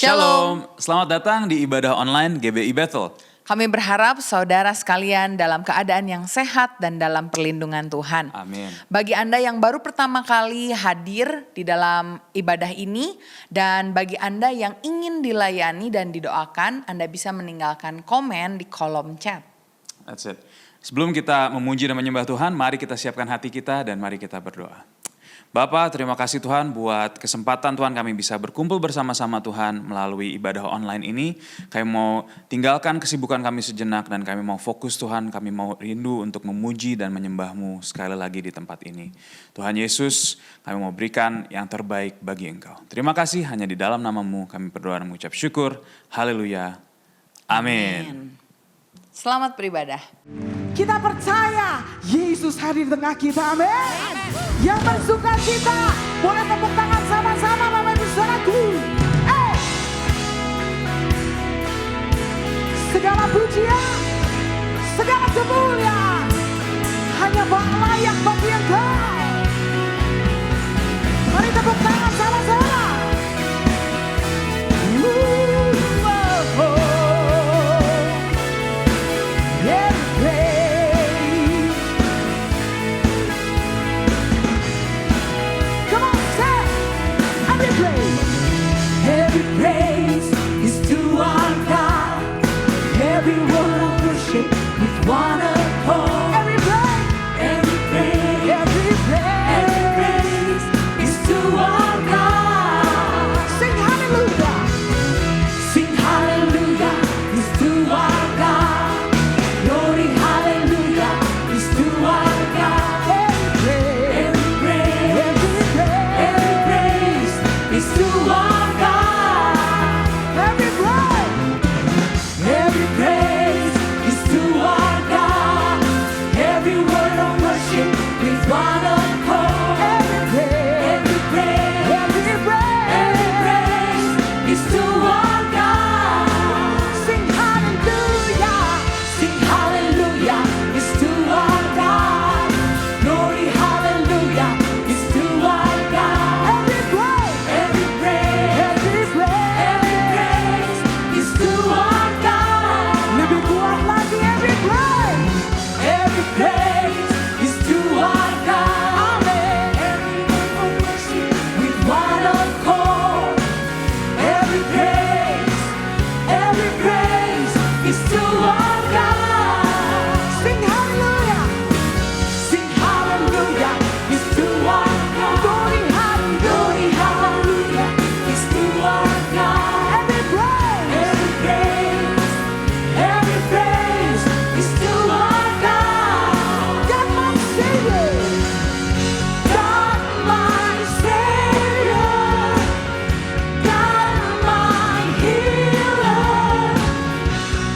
Shalom, selamat datang di ibadah online GBI Bethel. Kami berharap saudara sekalian dalam keadaan yang sehat dan dalam perlindungan Tuhan. Amin. Bagi Anda yang baru pertama kali hadir di dalam ibadah ini dan bagi Anda yang ingin dilayani dan didoakan, Anda bisa meninggalkan komen di kolom chat. That's it. Sebelum kita memuji dan menyembah Tuhan, mari kita siapkan hati kita dan mari kita berdoa. Bapa, terima kasih Tuhan buat kesempatan Tuhan kami bisa berkumpul bersama-sama Tuhan melalui ibadah online ini. Kami mau tinggalkan kesibukan kami sejenak dan kami mau fokus Tuhan, kami mau rindu untuk memuji dan menyembah-Mu sekali lagi di tempat ini. Tuhan Yesus, kami mau berikan yang terbaik bagi Engkau. Terima kasih, hanya di dalam nama-Mu kami berdoa dan mengucap syukur. Haleluya. Amin. Selamat beribadah. Kita percaya Yesus hadir di tengah kita, amin. Yang bersuka cita boleh tepuk tangan sama-sama Bapak Ibu Saudaraku. Segala pujian, segala kemuliaan hanya layak bagi Engkau. Mari tepuk tangan sama-sama. One accord. Every praise is to our God. Sing hallelujah. Sing hallelujah is to our God. Glory hallelujah is to our God. Every praise is to our God. Every praise is to our God. Every word of worship with one accord. Every praise is to our God. Sing hallelujah. Sing hallelujah is to our God. Glory hallelujah is to our God. Every praise is to our God. Lebih kuat lagi every praise. Every praise is to our God. Every word of worship with one accord. Every praise is to our God. Sing hallelujah. Sing hallelujah is to our God. Glory hallelujah is to our God. Every Praise is to our God. God my Savior. God my Savior, God my healer,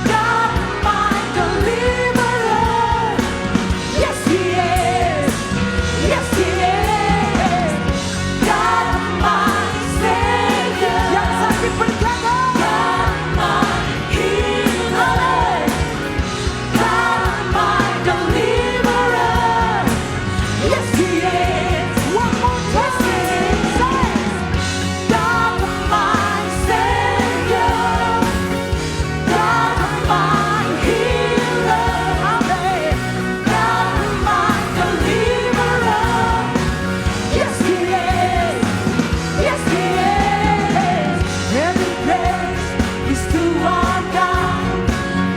God my deliverer. Yes He is, yes He is. God my Savior, Yang sakit berkata, God my healer, God my deliverer. Yes He is. one more time. Say, God my Savior, God my healer, God my deliverer. Yes He is, yes He is. Every praise is to our God.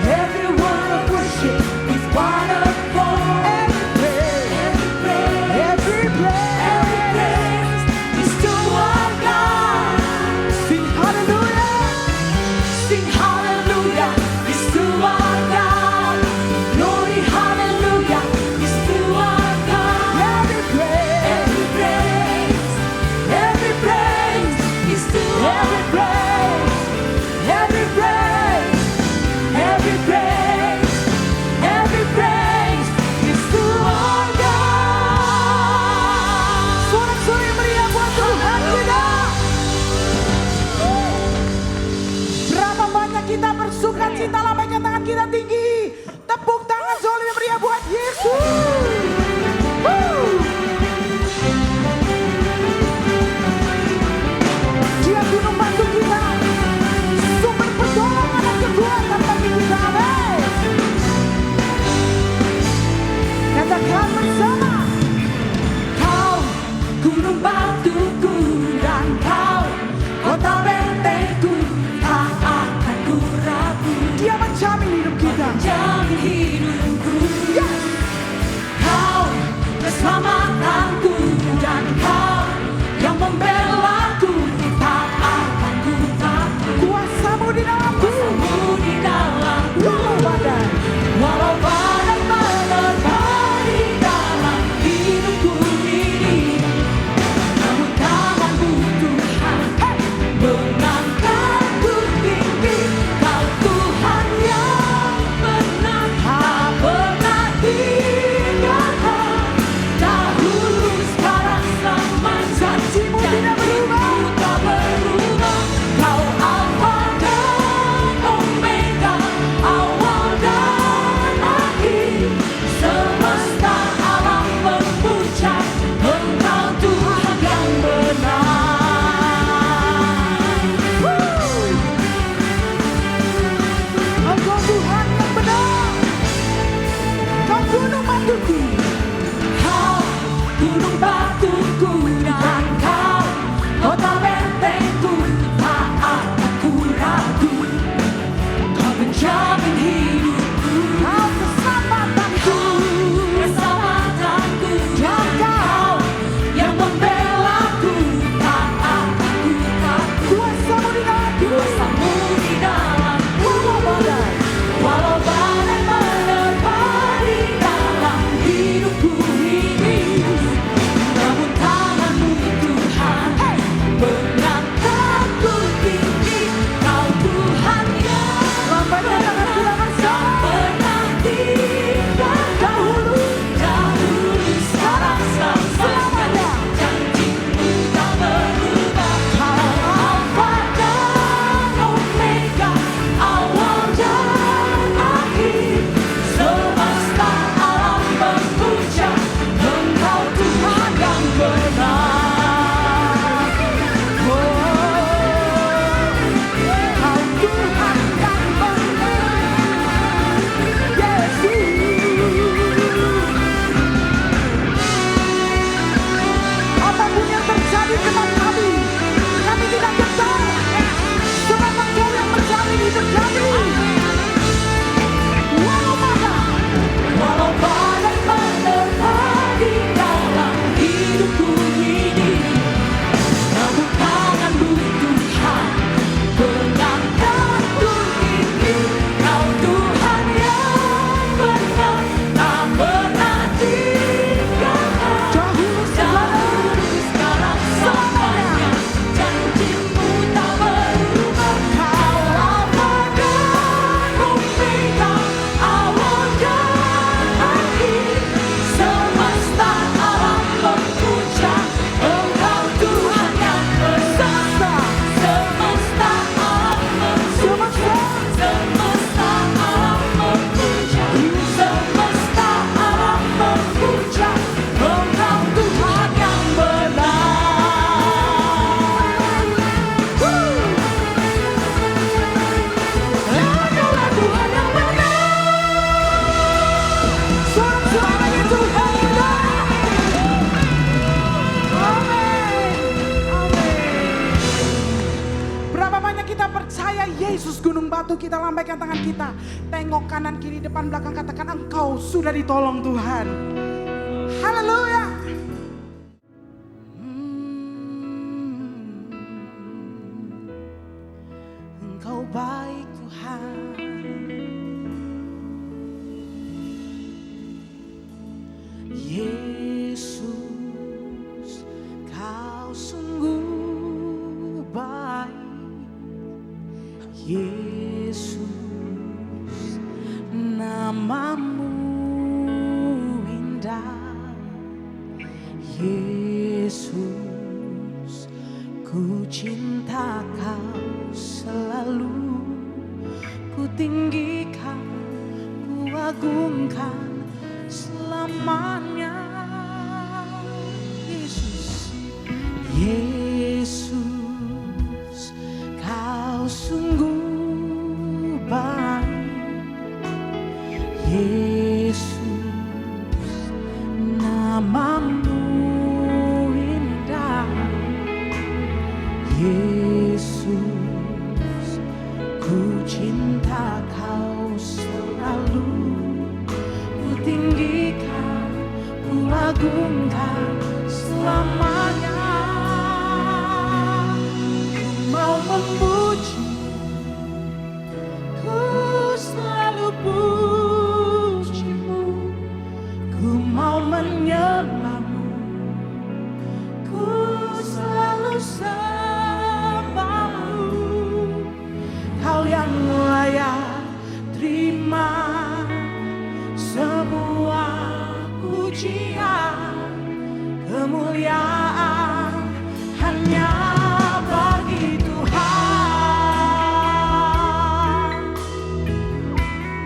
Every word of worship is one accord. Every praise is to our God. sing hallelujah. Sing hallelujah is to our God. Glory hallelujah is to our God. Every praise is to our God. Every praise is to our God. Sorak-sorai meriah buat Tuhan kita. Berapa banyak kita bersuka cita, lambaikan tangan kita tinggi. Tepuk tangan soalnya meriah buat Yesus. Dia gunung batu kita. di dalamku. Kuasamu di dalamku. Walau badai, Walau badai menerpa di dalam hidupku ini, namun tanganmu Tuhan mengangkatku tinggi. Kau Tuhan yang benar, tak pernah tinggalkan. Dahulu, sekarang, selamanya, janjimu tidak berubah. tak berubah. Kau Alfa dan Omega, awal dan akhir. Semesta alam memuja Engkau Tuhan yang benar. Engkau Tuhan yang benar. Kau gunung batuku. Kau gunung batuku dan kau kota bentengku, tak aku ragu. Kau penjamin hidupku, Kau keselamatanku. keselamatanku, Dan kau yang membelaku, tak aku takut. kuasamu di dalamku. Kuasamu di dalamku. Walau badai, Walau badai menerpa di dalam hidupku ini, namun tanganmu Tuhan mengangkatku tinggi. Kau Tuhan yang lambaikan tangan kita bersama. pernah tinggalkan. Dahulu, sekarang, selamanya, janjimu tak berubah. Kau Alfa dan Omega, awal dan akhir. Semesta alam memuja Engkau Tuhan yang benar. Kau Tuhan yang benar. Yesus. Apapun yang terjadi dengan kami tidak gentar. Sebab Engkau yang menjamin hidup kami. Walau badai, Walau badai menerpa di dalam hidupku ini, namun tanganmu Tuhan mengangkatku tinggi. Kau Tuhan yang benar, tak pernah tinggalkan. dahulu Dahulu, sekarang, selamanya, janjimu tak berubah. Kau Alfa dan Omega, awal dan akhir. Semesta alam memuja Engkau Tuhan yang benar. Semesta alam memuja. Semesta alam memuja. Semesta alam memuja Engkau Tuhan yang benar. Engkaulah Tuhan yang benar. sorak-sorai Tuhan kita. Amin. Amin. Berapa banyak kita percaya Yesus gunung batu, kita lambaikan tangan kita. Tengok kanan kiri depan belakang, katakan engkau sudah ditolong Tuhan. Haleluya. Engkau baik Tuhan. Yesus, kau sungguh baik. Yesus, namamu indah. Yesus, ku cinta kau selalu. Ku tinggikan, ku agungkan selamanya. Yesus, Yesus, kau sungguh baik. Yesus, namamu indah. Yesus, ku cinta kau selalu. Ku tinggikan, ku agungkan selamanya. 我们不惧 yang layak terima sebuah pujian, kemuliaan hanya bagi Tuhan.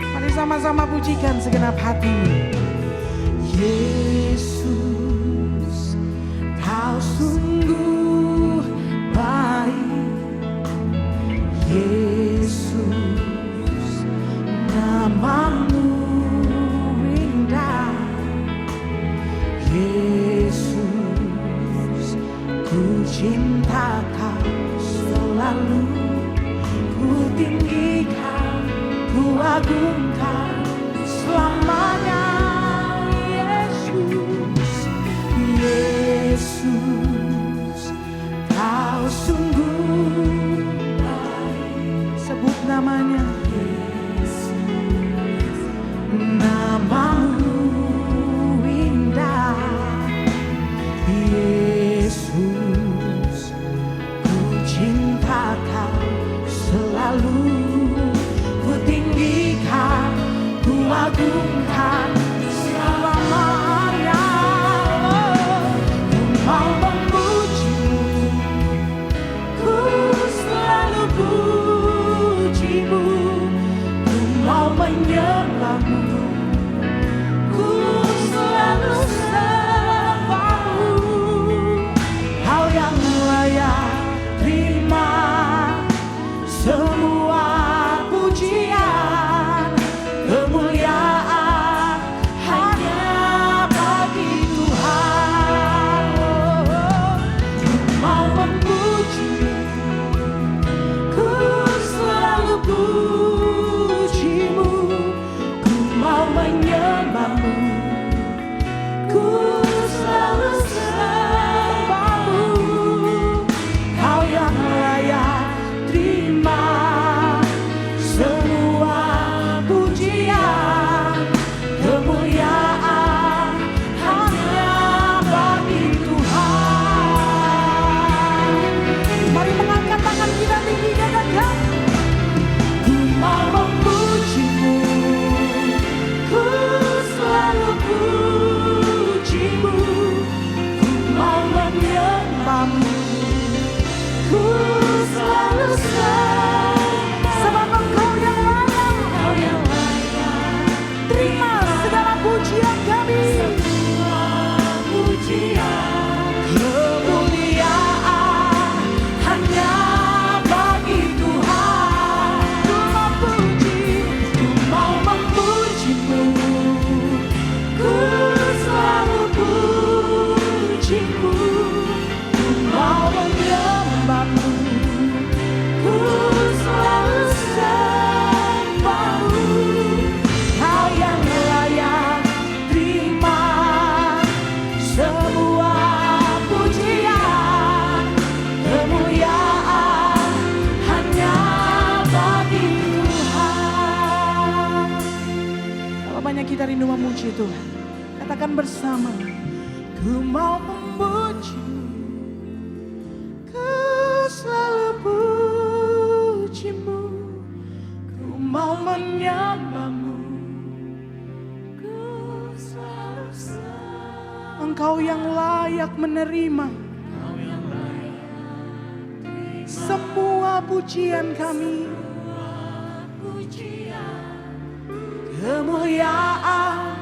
Mari sama-sama pujikan segenap hati. Yesus, Kau sungguh baik. Yesus, namamu indah. Yesus, ku cinta Kau selalu, ku tinggikan, ku agungkan selamanya. Yesus, Kau sungguh baik. Sebut namanya. Yesus, namamu indah. Yesus, ku cinta Kau selalu, ku tinggikan, ku agungkan selamanya. Ku mau memujimu, ku selalu pujimu. Ku mau menyembahmu, ku selalu sembahmu. Kau yang layak terima semua pujian, kemuliaan hanya bagi Tuhan. Ku mau memujimu, ku selalu pujimu. Ku mau menyembahmu, ku selalu sembahmu. Kau yang layak terima semua pujian, kemuliaan hanya bagi Tuhan. Mari mengangkat tangan kita tinggi katakan. Ku mau memujimu, ku selalu pujimu. Ku mau menyembahmu, ku selalu sembah. Sebab Engkau yang layak, terima segala pujian kami. Kemuliaan hanya bagi Tuhan. Ku mau memujimu, ku selalu pujimu. Ku mau menyembahmu, ku selalu sembahmu. Kau yang layak terima semua pujian, kemuliaan hanya bagi Tuhan. Kalau banyak kita rindu memuji Tuhan, katakan bersama. Ku mau memujimu, ku selalu pujimu. Ku mau menyembahmu, ku selalu sembah. Engkau yang layak menerima semua pujian kami, kemuliaan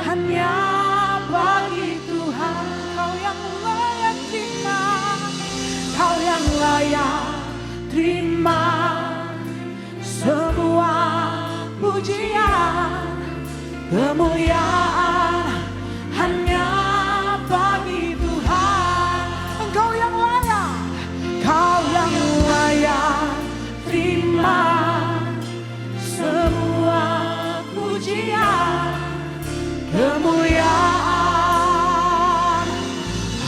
hanya bagi Tuhan. Kau yang layak terima, Kau yang layak terima semua pujian, kemuliaan hanya bagi Tuhan. Engkau yang layak, Kau yang layak terima semua pujian, kemuliaan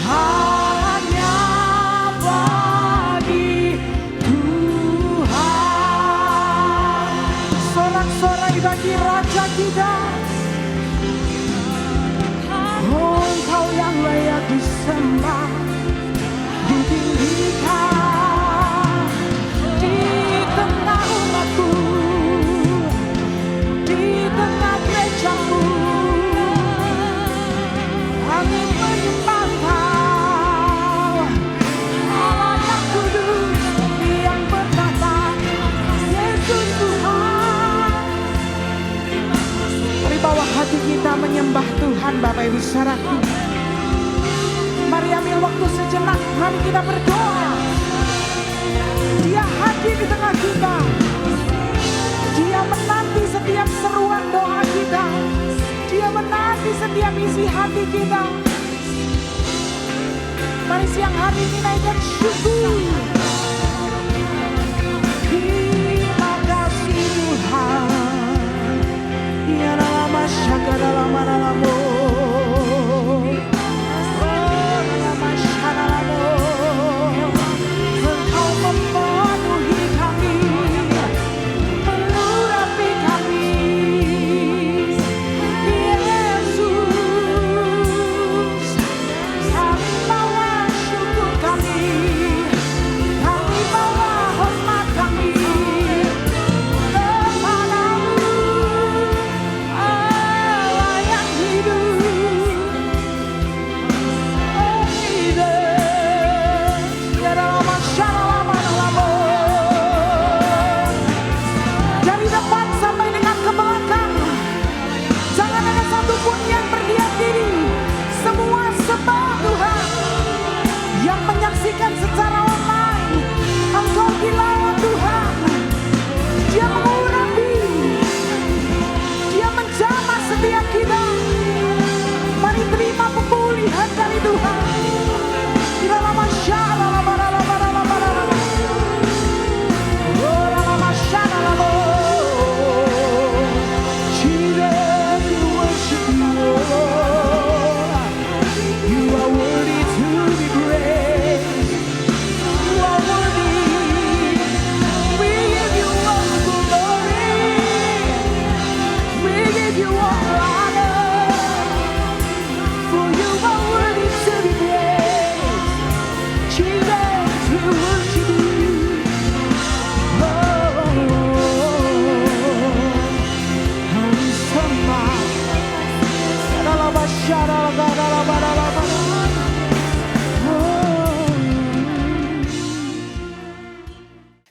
hanya bagi Tuhan. Sorak-sorai bagi Raja kita. Oh, Engkau yang layak disembah, ditinggikan di tengah umat. Bapak Ibu saudaraku, mari ambil waktu sejenak, mari kita berdoa. Dia hadir di tengah kita. Dia menanti setiap seruan doa kita. Dia menanti setiap isi hati kita. Mari siang hari ini naikkan syukur. Terima kasih Tuhan. Ya dalam masyarakat dalam malamu. Engkau memenuhi kami, melurapi kami, Yesus. Kami bawa syukur kami bawa hormat kami kepadamu, Allah yang hidup. Oh Jesus, ya dalam masyarakat dari depan sampai dengan ke belakang, jangan ada satupun yang berdiam diri. Semua sembah Tuhan. Yang menyaksikan secara online, Engkau dilawat Tuhan. Dia mengurapi, Dia menjamah setiap kita. Mari terima pemulihan dari Tuhan. Di dalam masyarakat, Jesus, we worship you, Lord. You are worthy to be praised. You are worthy. We give you all the glory. We give you all the honor. For you are worthy to be praised. Jesus, we worship you.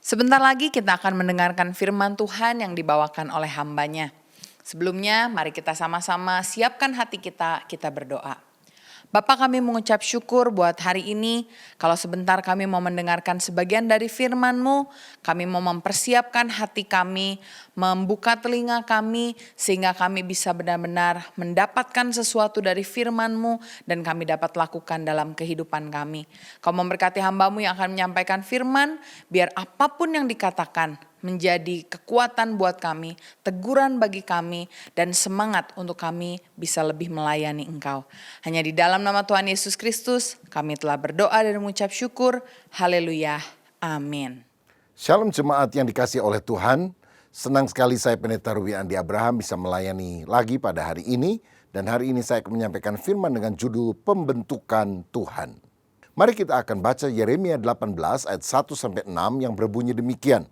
Sebentar lagi kita akan mendengarkan firman Tuhan yang dibawakan oleh hamba-Nya. Sebelumnya mari kita sama-sama siapkan hati kita berdoa. Bapa, kami mengucap syukur buat hari ini. Kalau sebentar kami mau mendengarkan sebagian dari firman-Mu, kami mau mempersiapkan hati kami, membuka telinga kami, sehingga kami bisa benar-benar mendapatkan sesuatu dari firman-Mu, dan kami dapat lakukan dalam kehidupan kami. Kau memberkati hamba-Mu yang akan menyampaikan firman, biar apapun yang dikatakan menjadi kekuatan buat kami, teguran bagi kami, dan semangat untuk kami bisa lebih melayani Engkau. Hanya di dalam nama Tuhan Yesus Kristus, kami telah berdoa dan mengucap syukur. Haleluya. Amin. Shalom jemaat yang dikasihi oleh Tuhan. Senang sekali saya Pendeta Ruby Andi Abraham bisa melayani lagi pada hari ini. Dan hari ini saya akan menyampaikan firman dengan judul Pembentukan Tuhan. Mari kita akan baca Yeremia 18 ayat 1-6 yang berbunyi demikian.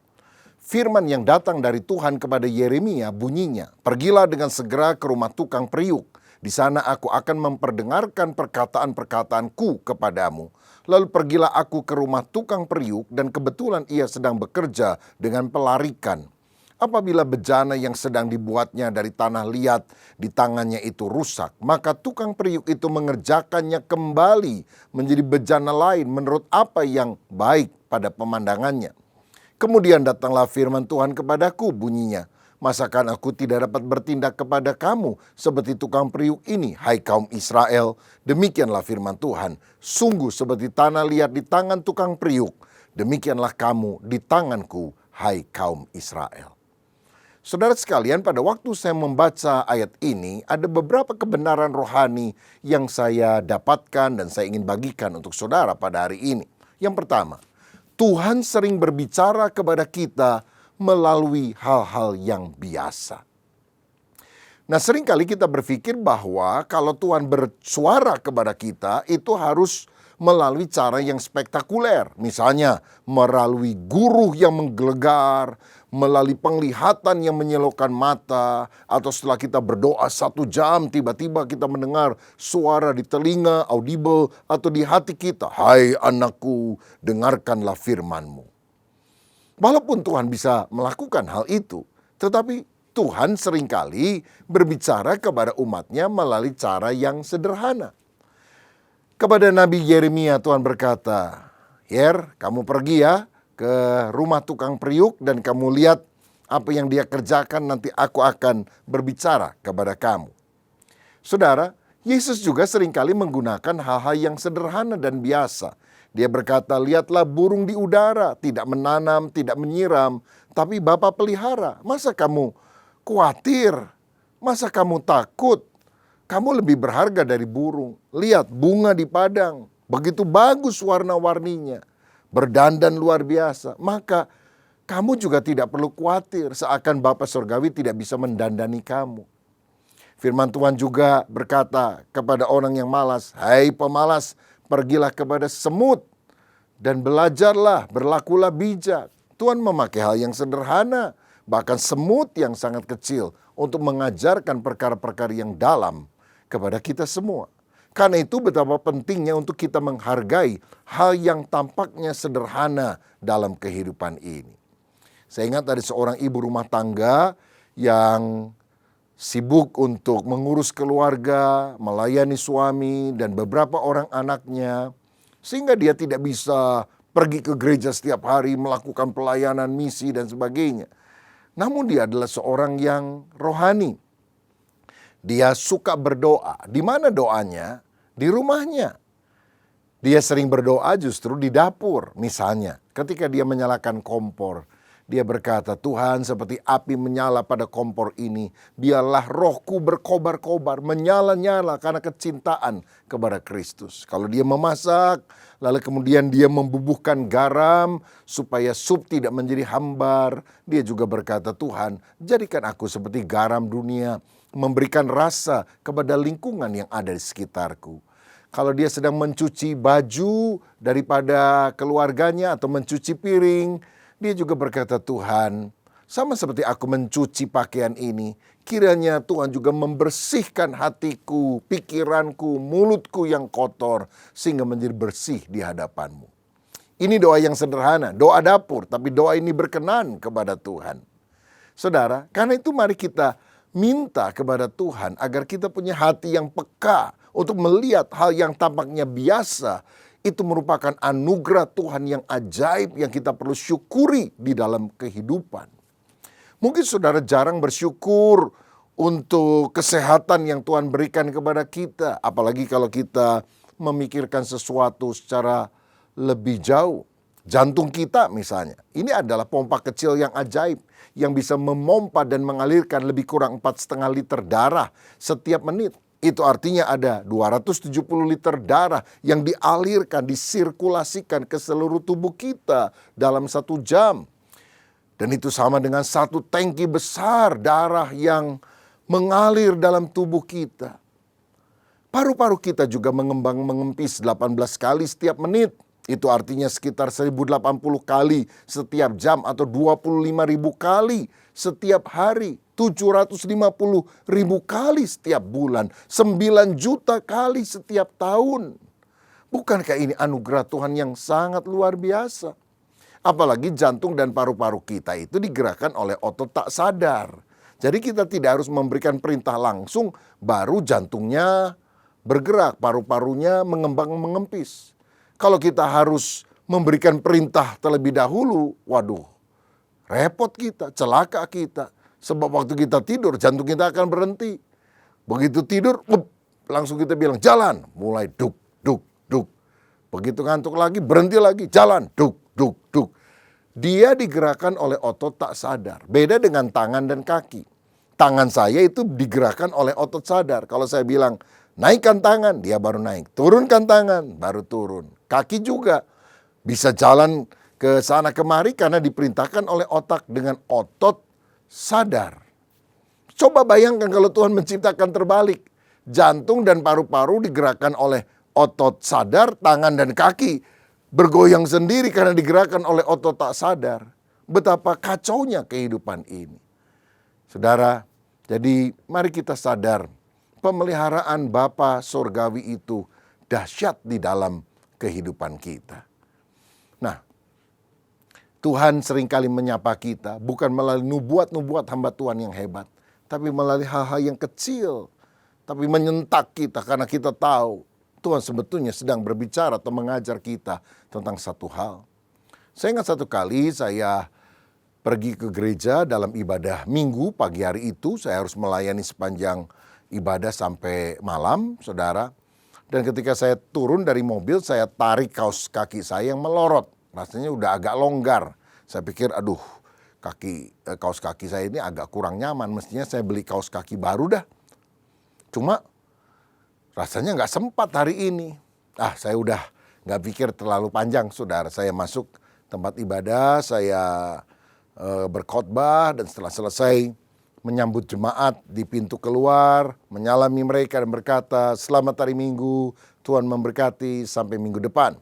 Firman yang datang dari Tuhan kepada Yeremia bunyinya, "Pergilah dengan segera ke rumah tukang periuk. Di sana aku akan memperdengarkan perkataan-perkataanku kepadamu. Lalu pergilah aku ke rumah tukang periuk dan kebetulan ia sedang bekerja dengan pelarikan. Apabila bejana yang sedang dibuatnya dari tanah liat di tangannya itu rusak, maka tukang periuk itu mengerjakannya kembali menjadi bejana lain menurut apa yang baik pada pemandangannya. Kemudian datanglah firman Tuhan kepadaku, bunyinya, masakan aku tidak dapat bertindak kepada kamu seperti tukang periuk ini, hai kaum Israel? Demikianlah firman Tuhan, sungguh seperti tanah liat di tangan tukang periuk, demikianlah kamu di tanganku, hai kaum Israel." Saudara sekalian, pada waktu saya membaca ayat ini, ada beberapa kebenaran rohani yang saya dapatkan dan saya ingin bagikan untuk saudara pada hari ini. Yang pertama, Tuhan sering berbicara kepada kita melalui hal-hal yang biasa. Nah, seringkali kita berpikir bahwa kalau Tuhan bersuara kepada kita, itu harus melalui cara yang spektakuler. Misalnya, melalui guru yang menggelegar, melalui penglihatan yang menyilaukan mata, atau setelah kita berdoa 1 jam, tiba-tiba kita mendengar suara di telinga, audible, atau di hati kita. Hai anakku, dengarkanlah firman-Mu. Walaupun Tuhan bisa melakukan hal itu, tetapi Tuhan seringkali berbicara kepada umatnya melalui cara yang sederhana. Kepada Nabi Yeremia Tuhan berkata, "Yer, kamu pergi ya ke rumah tukang periuk dan kamu lihat apa yang dia kerjakan, nanti aku akan berbicara kepada kamu." Saudara, Yesus juga seringkali menggunakan hal-hal yang sederhana dan biasa. Dia berkata, "Lihatlah burung di udara, tidak menanam, tidak menyiram, tapi Bapa pelihara. Masa kamu khawatir? Masa kamu takut? Kamu lebih berharga dari burung. Lihat bunga di padang, begitu bagus warna-warninya, berdandan luar biasa. Maka kamu juga tidak perlu khawatir, seakan Bapa Surgawi tidak bisa mendandani kamu." Firman Tuhan juga berkata kepada orang yang malas, "Hai pemalas, pergilah kepada semut dan belajarlah, berlakulah bijak." Tuhan memakai hal yang sederhana, bahkan semut yang sangat kecil, untuk mengajarkan perkara-perkara yang dalam kepada kita semua. Karena itu betapa pentingnya untuk kita menghargai hal yang tampaknya sederhana dalam kehidupan ini. Saya ingat ada seorang ibu rumah tangga yang sibuk untuk mengurus keluarga, melayani suami dan beberapa orang anaknya, sehingga dia tidak bisa pergi ke gereja setiap hari, melakukan pelayanan misi dan sebagainya. Namun dia adalah seorang yang rohani. Dia suka berdoa. Di mana doanya? Di rumahnya. Dia sering berdoa justru di dapur. Misalnya ketika dia menyalakan kompor, dia berkata, "Tuhan, seperti api menyala pada kompor ini, biarlah rohku berkobar-kobar, menyala-nyala karena kecintaan kepada Kristus." Kalau dia memasak, lalu kemudian dia membubuhkan garam supaya sup tidak menjadi hambar, dia juga berkata, "Tuhan, jadikan aku seperti garam dunia, memberikan rasa kepada lingkungan yang ada di sekitarku." Kalau dia sedang mencuci baju daripada keluarganya atau mencuci piring, dia juga berkata, "Tuhan, sama seperti aku mencuci pakaian ini, kiranya Tuhan juga membersihkan hatiku, pikiranku, mulutku yang kotor, sehingga menjadi bersih di hadapan-Mu." Ini doa yang sederhana, doa dapur, tapi doa ini berkenan kepada Tuhan. Saudara, karena itu mari kita minta kepada Tuhan agar kita punya hati yang peka untuk melihat hal yang tampaknya biasa, itu merupakan anugerah Tuhan yang ajaib yang kita perlu syukuri di dalam kehidupan. Mungkin saudara jarang bersyukur untuk kesehatan yang Tuhan berikan kepada kita. Apalagi kalau kita memikirkan sesuatu secara lebih jauh. Jantung kita misalnya. Ini adalah pompa kecil yang ajaib yang bisa memompa dan mengalirkan lebih kurang 4,5 liter darah setiap menit. Itu artinya ada 270 liter darah yang dialirkan, disirkulasikan ke seluruh tubuh kita dalam 1 jam. Dan itu sama dengan 1 tangki besar darah yang mengalir dalam tubuh kita. Paru-paru kita juga mengembang mengempis 18 kali setiap menit. Itu artinya sekitar 1080 kali setiap jam atau 25.000 kali setiap hari. 750.000 kali setiap bulan, 9 juta kali setiap tahun. Bukankah ini anugerah Tuhan yang sangat luar biasa? Apalagi jantung dan paru-paru kita itu digerakkan oleh otot tak sadar. Jadi kita tidak harus memberikan perintah langsung, baru jantungnya bergerak, paru-parunya mengembang mengempis. Kalau kita harus memberikan perintah terlebih dahulu, waduh, repot kita, celaka kita. Sebab waktu kita tidur, jantung kita akan berhenti. Begitu tidur, langsung kita bilang jalan. Mulai duk, duk, duk. Begitu ngantuk lagi, berhenti lagi, jalan. Duk, duk, duk. Dia digerakkan oleh otot tak sadar. Beda dengan tangan dan kaki. Tangan saya itu digerakkan oleh otot sadar. Kalau saya bilang, naikkan tangan, dia baru naik. Turunkan tangan, baru turun. Kaki juga bisa jalan ke sana kemari karena diperintahkan oleh otak dengan otot sadar. Coba bayangkan kalau Tuhan menciptakan terbalik. Jantung dan paru-paru digerakkan oleh otot sadar, tangan dan kaki bergoyang sendiri karena digerakkan oleh otot tak sadar. Betapa kacaunya kehidupan ini. Saudara, jadi mari kita sadar pemeliharaan Bapa Surgawi itu dahsyat di dalam kehidupan kita. Nah, Tuhan seringkali menyapa kita bukan melalui nubuat-nubuat hamba Tuhan yang hebat, tapi melalui hal-hal yang kecil, tapi menyentak kita karena kita tahu Tuhan sebetulnya sedang berbicara atau mengajar kita tentang satu hal. Saya ingat satu kali saya pergi ke gereja dalam ibadah minggu pagi hari itu, saya harus melayani sepanjang ibadah sampai malam, saudara. Dan ketika saya turun dari mobil, saya tarik kaos kaki saya yang melorot. Rasanya udah agak longgar. Saya pikir, aduh, kaos kaki saya ini agak kurang nyaman. Mestinya saya beli kaos kaki baru dah. Cuma rasanya nggak sempat hari ini. Saya udah nggak pikir terlalu panjang, saudara. Saya masuk tempat ibadah, saya berkhotbah, dan setelah selesai menyambut jemaat di pintu keluar, menyalami mereka dan berkata, selamat hari Minggu, Tuhan memberkati sampai minggu depan.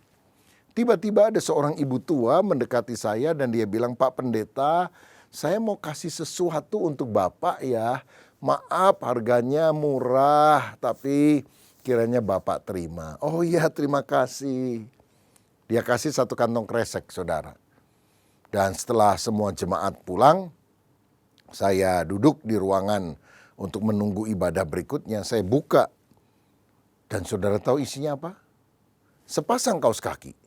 Tiba-tiba ada seorang ibu tua mendekati saya dan dia bilang, Pak Pendeta, saya mau kasih sesuatu untuk Bapak ya. Maaf harganya murah, tapi kiranya Bapak terima. Oh iya, terima kasih. Dia kasih satu kantong kresek, saudara. Dan setelah semua jemaat pulang, saya duduk di ruangan untuk menunggu ibadah berikutnya. Saya buka. Dan saudara tahu isinya apa? Sepasang kaos kaki.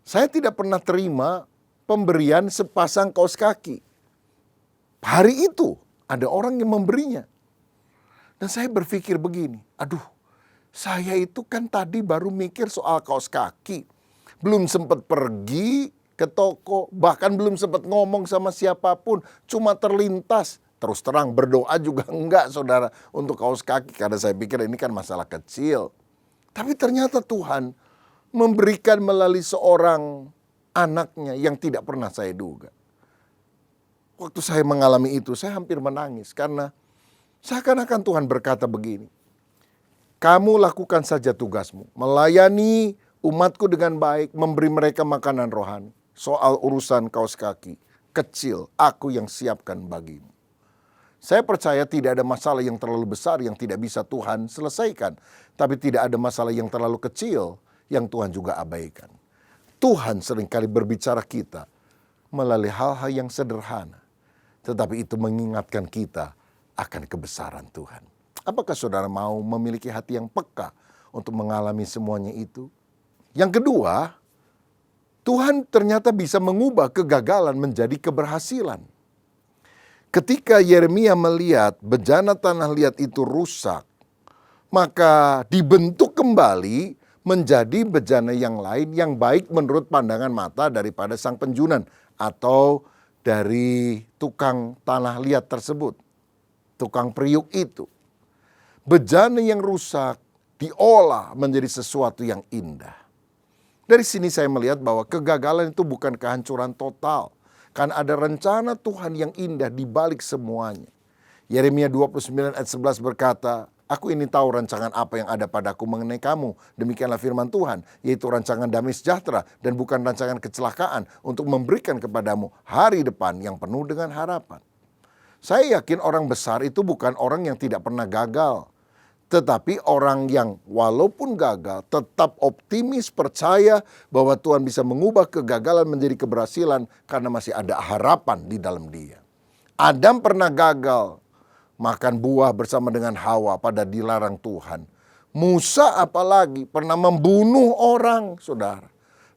Saya tidak pernah terima pemberian sepasang kaos kaki. Hari itu ada orang yang memberinya. Dan saya berpikir begini, aduh, saya itu kan tadi baru mikir soal kaos kaki. Belum sempat pergi ke toko, bahkan belum sempat ngomong sama siapapun, cuma terlintas. Terus terang berdoa juga enggak, saudara, untuk kaos kaki, karena saya pikir ini kan masalah kecil. Tapi ternyata Tuhan memberikan melalui seorang anaknya yang tidak pernah saya duga. Waktu saya mengalami itu, saya hampir menangis karena seakan-akan Tuhan berkata begini, kamu lakukan saja tugasmu, melayani umatku dengan baik, memberi mereka makanan rohani. Soal urusan kaos kaki, kecil, aku yang siapkan bagimu. Saya percaya tidak ada masalah yang terlalu besar yang tidak bisa Tuhan selesaikan. Tapi tidak ada masalah yang terlalu kecil yang Tuhan juga abaikan. Tuhan seringkali berbicara kita melalui hal-hal yang sederhana. Tetapi itu mengingatkan kita akan kebesaran Tuhan. Apakah saudara mau memiliki hati yang peka untuk mengalami semuanya itu? Yang kedua, Tuhan ternyata bisa mengubah kegagalan menjadi keberhasilan. Ketika Yeremia melihat bejana tanah liat itu rusak, maka dibentuk kembali menjadi bejana yang lain yang baik menurut pandangan mata daripada sang penjunan atau dari tukang tanah liat tersebut, tukang periuk itu. Bejana yang rusak diolah menjadi sesuatu yang indah. Dari sini saya melihat bahwa kegagalan itu bukan kehancuran total. Kan ada rencana Tuhan yang indah di balik semuanya. Yeremia 29 ayat 11 berkata, aku ini tahu rancangan apa yang ada padaku mengenai kamu. Demikianlah firman Tuhan, yaitu rancangan damai sejahtera dan bukan rancangan kecelakaan untuk memberikan kepadamu hari depan yang penuh dengan harapan. Saya yakin orang besar itu bukan orang yang tidak pernah gagal. Tetapi orang yang walaupun gagal tetap optimis, percaya bahwa Tuhan bisa mengubah kegagalan menjadi keberhasilan karena masih ada harapan di dalam dia. Adam pernah gagal makan buah bersama dengan Hawa pada dilarang Tuhan. Musa apalagi pernah membunuh orang, saudara.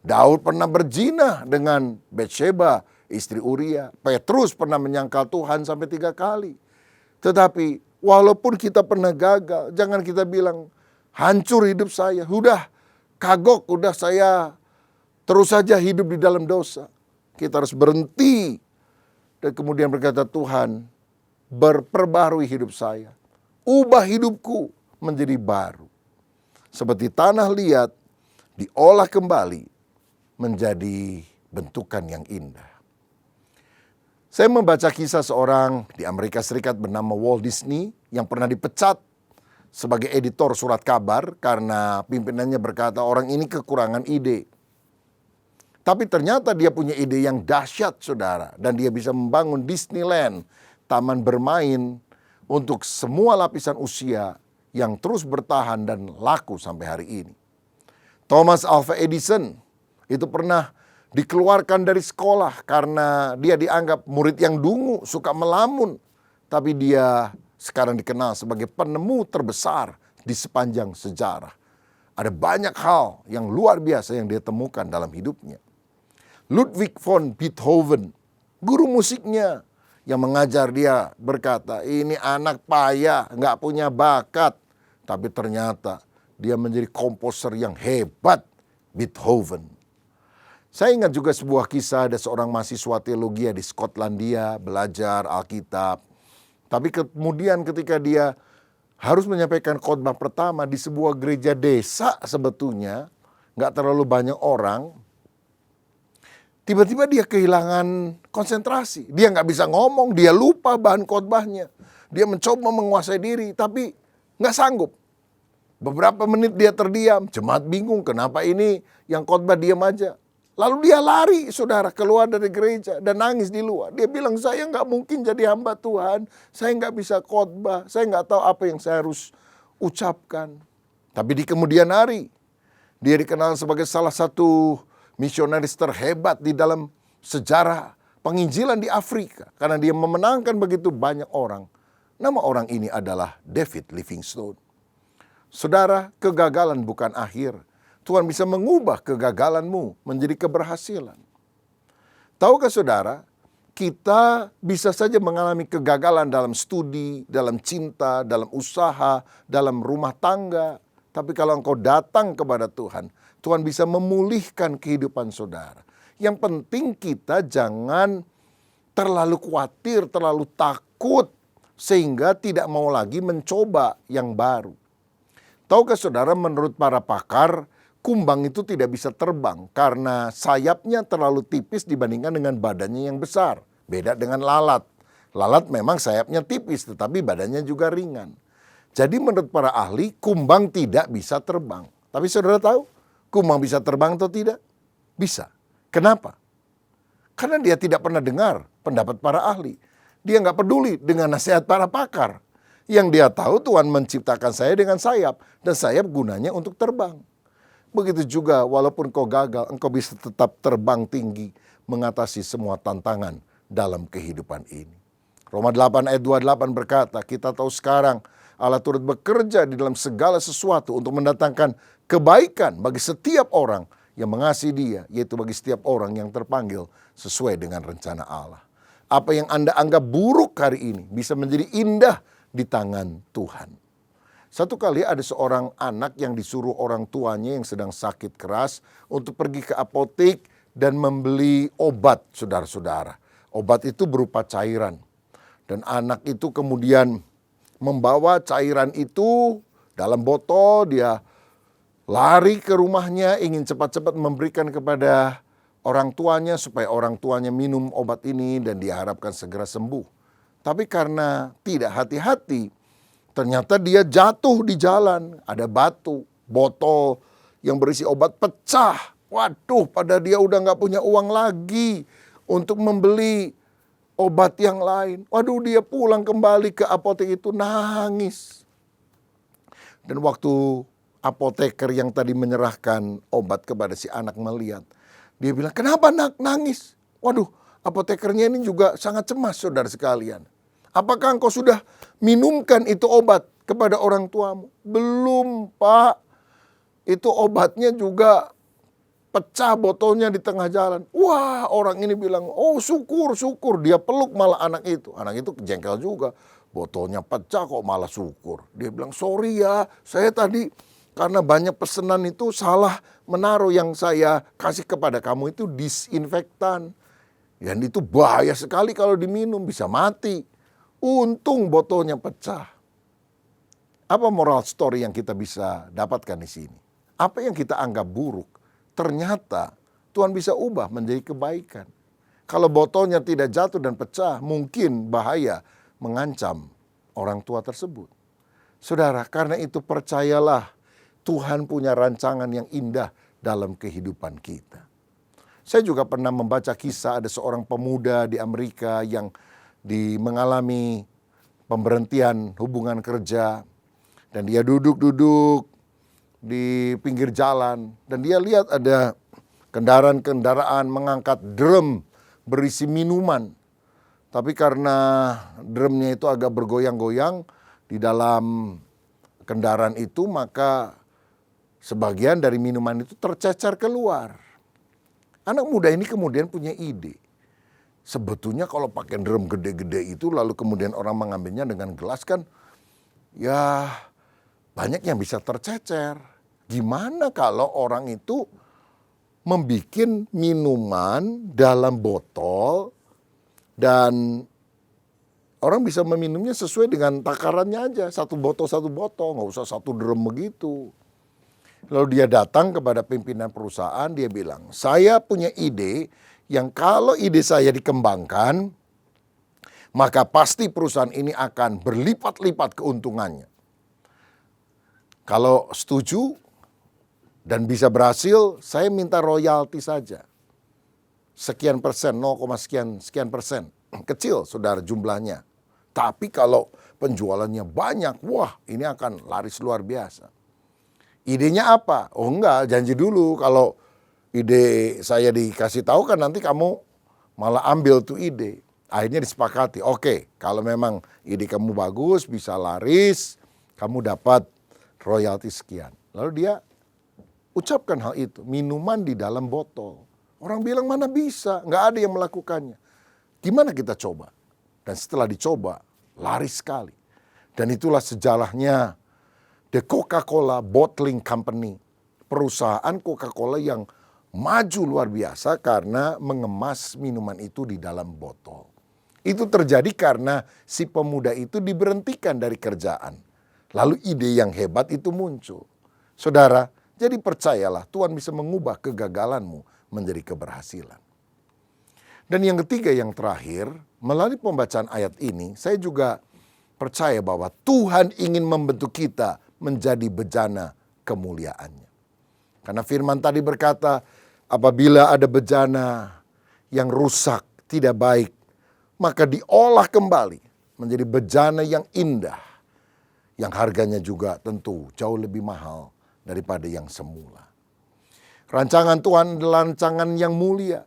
Daud pernah berzina dengan Betsheba, istri Uria. Petrus pernah menyangkal Tuhan sampai 3 kali. Tetapi walaupun kita pernah gagal, jangan kita bilang hancur hidup saya. Udah kagok, udah saya terus saja hidup di dalam dosa. Kita harus berhenti dan kemudian berkata, Tuhan, berperbarui hidup saya. Ubah hidupku menjadi baru. Seperti tanah liat diolah kembali menjadi bentukan yang indah. Saya membaca kisah seorang di Amerika Serikat bernama Walt Disney yang pernah dipecat sebagai editor surat kabar karena pimpinannya berkata orang ini kekurangan ide. Tapi ternyata dia punya ide yang dahsyat, saudara. Dan dia bisa membangun Disneyland, taman bermain untuk semua lapisan usia yang terus bertahan dan laku sampai hari ini. Thomas Alva Edison itu pernah dikeluarkan dari sekolah karena dia dianggap murid yang dungu, suka melamun. Tapi dia sekarang dikenal sebagai penemu terbesar di sepanjang sejarah. Ada banyak hal yang luar biasa yang dia temukan dalam hidupnya. Ludwig von Beethoven, guru musiknya yang mengajar dia berkata, ini anak payah, nggak punya bakat. Tapi ternyata dia menjadi komposer yang hebat, Beethoven. Saya ingat juga sebuah kisah ada seorang mahasiswa teologi di Skotlandia belajar Alkitab. Tapi kemudian ketika dia harus menyampaikan khotbah pertama di sebuah gereja desa sebetulnya, nggak terlalu banyak orang, tiba-tiba dia kehilangan konsentrasi. Dia nggak bisa ngomong, dia lupa bahan khotbahnya. Dia mencoba menguasai diri, tapi nggak sanggup. Beberapa menit dia terdiam, jemaat bingung kenapa ini yang khotbah diam aja. Lalu dia lari, saudara, keluar dari gereja dan nangis di luar. Dia bilang, saya nggak mungkin jadi hamba Tuhan. Saya nggak bisa khotbah. Saya nggak tahu apa yang saya harus ucapkan. Tapi di kemudian hari, dia dikenal sebagai salah satu misionaris terhebat di dalam sejarah penginjilan di Afrika. Karena dia memenangkan begitu banyak orang. Nama orang ini adalah David Livingstone. Saudara, kegagalan bukan akhir. Tuhan bisa mengubah kegagalanmu menjadi keberhasilan. Tahukah saudara, kita bisa saja mengalami kegagalan dalam studi, dalam cinta, dalam usaha, dalam rumah tangga. Tapi kalau engkau datang kepada Tuhan, Tuhan bisa memulihkan kehidupan saudara. Yang penting kita jangan terlalu khawatir, terlalu takut, sehingga tidak mau lagi mencoba yang baru. Tahukah saudara, menurut para pakar, kumbang itu tidak bisa terbang karena sayapnya terlalu tipis dibandingkan dengan badannya yang besar. Beda dengan lalat. Lalat memang sayapnya tipis tetapi badannya juga ringan. Jadi menurut para ahli, kumbang tidak bisa terbang. Tapi saudara tahu, kumbang bisa terbang atau tidak? Bisa. Kenapa? Karena dia tidak pernah dengar pendapat para ahli. Dia nggak peduli dengan nasihat para pakar. Yang dia tahu Tuhan menciptakan saya dengan sayap. Dan sayap gunanya untuk terbang. Begitu juga walaupun kau gagal, engkau bisa tetap terbang tinggi mengatasi semua tantangan dalam kehidupan ini. Roma 8 ayat 28 berkata, kita tahu sekarang Allah turut bekerja di dalam segala sesuatu untuk mendatangkan kebaikan bagi setiap orang yang mengasihi Dia, yaitu bagi setiap orang yang terpanggil sesuai dengan rencana Allah. Apa yang Anda anggap buruk hari ini bisa menjadi indah di tangan Tuhan. Satu kali ada seorang anak yang disuruh orang tuanya yang sedang sakit keras untuk pergi ke apotek dan membeli obat, saudara-saudara. Obat itu berupa cairan. Dan anak itu kemudian membawa cairan itu dalam botol, dia lari ke rumahnya ingin cepat-cepat memberikan kepada orang tuanya supaya orang tuanya minum obat ini dan diharapkan segera sembuh. Tapi karena tidak hati-hati, ternyata dia jatuh di jalan, ada batu, botol yang berisi obat pecah. Waduh, pada dia udah gak punya uang lagi untuk membeli obat yang lain. Waduh, dia pulang kembali ke apotek itu nangis. Dan waktu apoteker yang tadi menyerahkan obat kepada si anak melihat, dia bilang, kenapa nak nangis? Waduh, apotekernya ini juga sangat cemas, saudara sekalian. Apakah engkau sudah minumkan itu obat kepada orang tuamu? Belum, Pak. Itu obatnya juga pecah botolnya di tengah jalan. Wah, orang ini bilang, oh syukur. Dia peluk malah anak itu. Anak itu jengkel juga. Botolnya pecah kok malah syukur. Dia bilang, sorry ya, saya tadi karena banyak pesanan itu salah menaruh yang saya kasih kepada kamu itu disinfektan. Dan itu bahaya sekali kalau diminum, bisa mati. Untung botolnya pecah. Apa moral story yang kita bisa dapatkan di sini? Apa yang kita anggap buruk, ternyata Tuhan bisa ubah menjadi kebaikan. Kalau botolnya tidak jatuh dan pecah, mungkin bahaya mengancam orang tua tersebut. Saudara, karena itu percayalah, Tuhan punya rancangan yang indah dalam kehidupan kita. Saya juga pernah membaca kisah ada seorang pemuda di Amerika yang mengalami pemberhentian hubungan kerja. Dan dia duduk-duduk di pinggir jalan. Dan dia lihat ada kendaraan-kendaraan mengangkat drum berisi minuman. Tapi karena drumnya itu agak bergoyang-goyang di dalam kendaraan itu, maka sebagian dari minuman itu tercecer keluar. Anak muda ini kemudian punya ide. Sebetulnya kalau pakai drum gede-gede itu lalu kemudian orang mengambilnya dengan gelas kan, ya banyak yang bisa tercecer. Gimana kalau orang itu membuat minuman dalam botol dan orang bisa meminumnya sesuai dengan takarannya aja. Satu botol, nggak usah satu drum begitu. Lalu dia datang kepada pimpinan perusahaan, dia bilang, saya punya ide yang kalau ide saya dikembangkan, maka pasti perusahaan ini akan berlipat-lipat keuntungannya. Kalau setuju dan bisa berhasil, saya minta royalti saja. Sekian persen, 0, sekian persen. Kecil saudara jumlahnya. Tapi kalau penjualannya banyak, wah ini akan laris luar biasa. Idenya apa? Oh enggak, janji dulu kalau ide saya dikasih tahu kan nanti kamu malah ambil tuh ide. Akhirnya disepakati, oke, kalau memang ide kamu bagus, bisa laris, kamu dapat royalti sekian. Lalu dia ucapkan hal itu, minuman di dalam botol. Orang bilang mana bisa, nggak ada yang melakukannya. Gimana kita coba? Dan setelah dicoba, laris sekali. Dan itulah sejarahnya The Coca-Cola Bottling Company. Perusahaan Coca-Cola yang maju luar biasa karena mengemas minuman itu di dalam botol. Itu terjadi karena si pemuda itu diberhentikan dari kerjaan. Lalu ide yang hebat itu muncul. Saudara, jadi percayalah Tuhan bisa mengubah kegagalanmu menjadi keberhasilan. Dan yang ketiga, yang terakhir, melalui pembacaan ayat ini, saya juga percaya bahwa Tuhan ingin membentuk kita menjadi bejana kemuliaannya. Karena firman tadi berkata, apabila ada bejana yang rusak, tidak baik, maka diolah kembali menjadi bejana yang indah, yang harganya juga tentu jauh lebih mahal daripada yang semula. Rancangan Tuhan adalah rancangan yang mulia.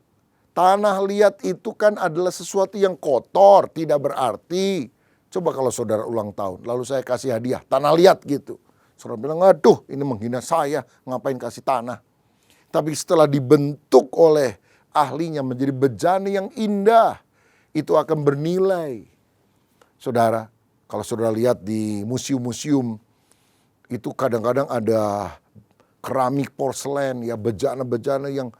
Tanah liat itu kan adalah sesuatu yang kotor, tidak berarti. Coba kalau saudara ulang tahun, lalu saya kasih hadiah, tanah liat gitu. Saudara bilang, aduh ini menghina saya, ngapain kasih tanah. Tapi setelah dibentuk oleh ahlinya menjadi bejana yang indah, itu akan bernilai. Saudara, kalau saudara lihat di museum-museum, itu kadang-kadang ada keramik porselen, ya bejana-bejana yang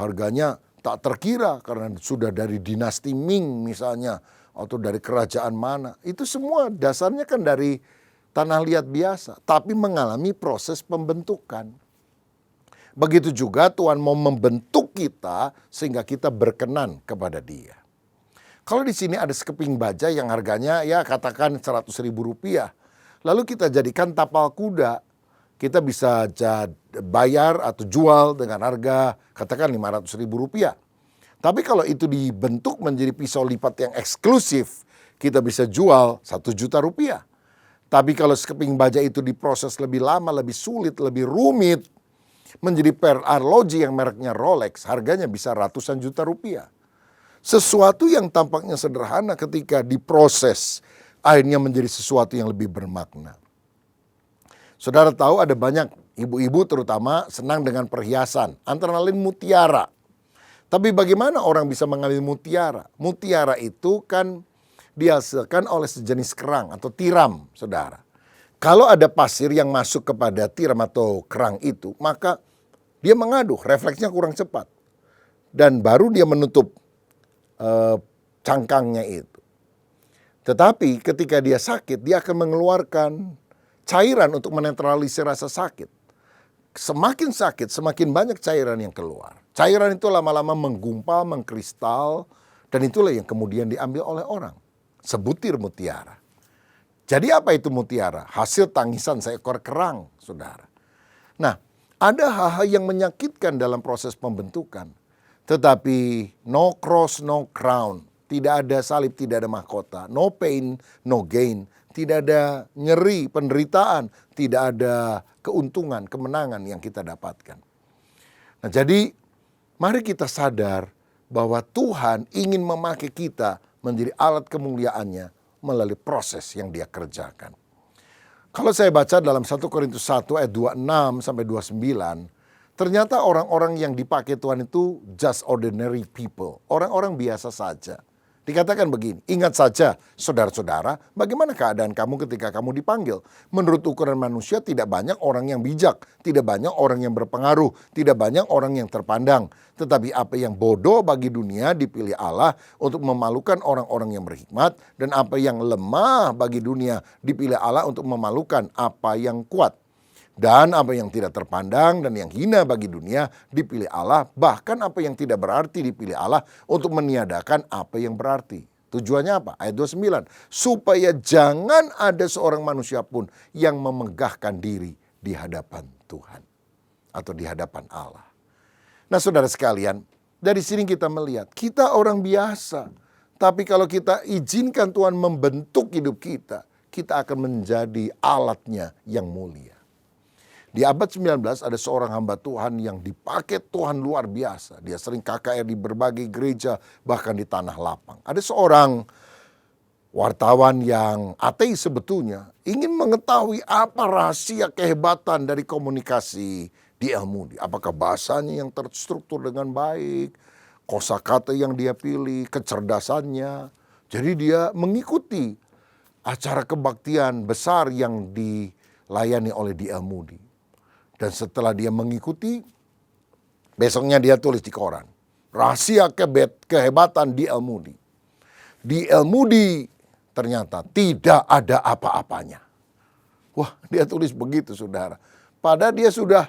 harganya tak terkira karena sudah dari dinasti Ming misalnya, atau dari kerajaan mana. Itu semua dasarnya kan dari tanah liat biasa, tapi mengalami proses pembentukan. Begitu juga Tuhan mau membentuk kita sehingga kita berkenan kepada Dia. Kalau di sini ada sekeping baja yang harganya ya katakan 100.000 rupiah. Lalu kita jadikan tapal kuda. Kita bisa bayar atau jual dengan harga katakan 500.000 rupiah. Tapi kalau itu dibentuk menjadi pisau lipat yang eksklusif, kita bisa jual 1 juta rupiah. Tapi kalau sekeping baja itu diproses lebih lama, lebih sulit, lebih rumit, menjadi arloji yang mereknya Rolex, harganya bisa ratusan juta rupiah. Sesuatu yang tampaknya sederhana ketika diproses, akhirnya menjadi sesuatu yang lebih bermakna. Saudara tahu ada banyak ibu-ibu terutama senang dengan perhiasan, antara lain mutiara. Tapi bagaimana orang bisa mengambil mutiara? Mutiara itu kan dihasilkan oleh sejenis kerang atau tiram, saudara. Kalau ada pasir yang masuk kepada tiram atau kerang itu, maka dia mengaduh, refleksnya kurang cepat. Dan baru dia menutup cangkangnya itu. Tetapi ketika dia sakit, dia akan mengeluarkan cairan untuk menetralisir rasa sakit. Semakin sakit, semakin banyak cairan yang keluar. Cairan itu lama-lama menggumpal, mengkristal, dan itulah yang kemudian diambil oleh orang. Sebutir mutiara. Jadi apa itu mutiara? Hasil tangisan seekor kerang, saudara. Nah, ada hal-hal yang menyakitkan dalam proses pembentukan. Tetapi no cross, no crown. Tidak ada salib, tidak ada mahkota. No pain, no gain. Tidak ada nyeri, penderitaan. Tidak ada keuntungan, kemenangan yang kita dapatkan. Nah, jadi Mari kita sadar bahwa Tuhan ingin memakai kita menjadi alat kemuliaannya melalui proses yang Dia kerjakan. Kalau saya baca dalam 1 Korintus 1 ayat 26 sampai 29, ternyata orang-orang yang dipakai Tuhan itu just ordinary people, orang-orang biasa saja. Dikatakan begini, ingat saja saudara-saudara, bagaimana keadaan kamu ketika kamu dipanggil? Menurut ukuran manusia tidak banyak orang yang bijak, tidak banyak orang yang berpengaruh, tidak banyak orang yang terpandang. Tetapi apa yang bodoh bagi dunia dipilih Allah untuk memalukan orang-orang yang berhikmat, dan apa yang lemah bagi dunia dipilih Allah untuk memalukan apa yang kuat. Dan apa yang tidak terpandang dan yang hina bagi dunia dipilih Allah, bahkan apa yang tidak berarti dipilih Allah untuk meniadakan apa yang berarti. Tujuannya apa? Ayat 29, supaya jangan ada seorang manusia pun yang memegahkan diri di hadapan Tuhan atau di hadapan Allah. Nah, saudara sekalian, dari sini kita melihat kita orang biasa, tapi kalau kita izinkan Tuhan membentuk hidup kita, kita akan menjadi alatnya yang mulia. Di abad 19 ada seorang hamba Tuhan yang dipakai Tuhan luar biasa. Dia sering KKR di berbagai gereja, bahkan di tanah lapang. Ada seorang wartawan yang ateis sebetulnya, ingin mengetahui apa rahasia kehebatan dari komunikasi di El Moody. Apakah bahasanya yang terstruktur dengan baik, kosakata yang dia pilih, kecerdasannya. Jadi dia mengikuti acara kebaktian besar yang dilayani oleh di El Moody. Dan setelah dia mengikuti, besoknya dia tulis di koran, rahasia kehebatan di El Moody. Di El Moody ternyata tidak ada apa-apanya. Wah, dia tulis begitu, saudara. Padahal dia sudah,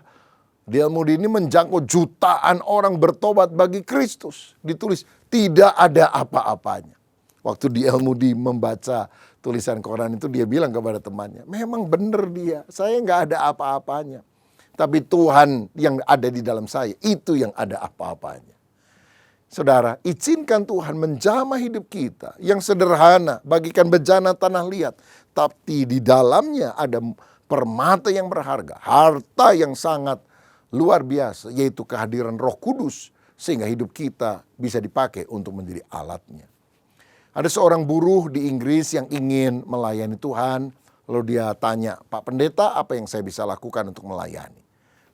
di El Moody ini menjangkau jutaan orang bertobat bagi Kristus. Ditulis tidak ada apa-apanya. Waktu di El Moody membaca tulisan koran itu, dia bilang kepada temannya, memang benar dia, saya nggak ada apa-apanya. Tapi Tuhan yang ada di dalam saya, itu yang ada apa-apanya. Saudara, izinkan Tuhan menjamah hidup kita yang sederhana, bagikan bejana tanah liat. Tapi di dalamnya ada permata yang berharga, harta yang sangat luar biasa, yaitu kehadiran Roh Kudus. Sehingga hidup kita bisa dipakai untuk menjadi alatnya. Ada seorang buruh di Inggris yang ingin melayani Tuhan. Lalu dia tanya, Pak Pendeta, apa yang saya bisa lakukan untuk melayani?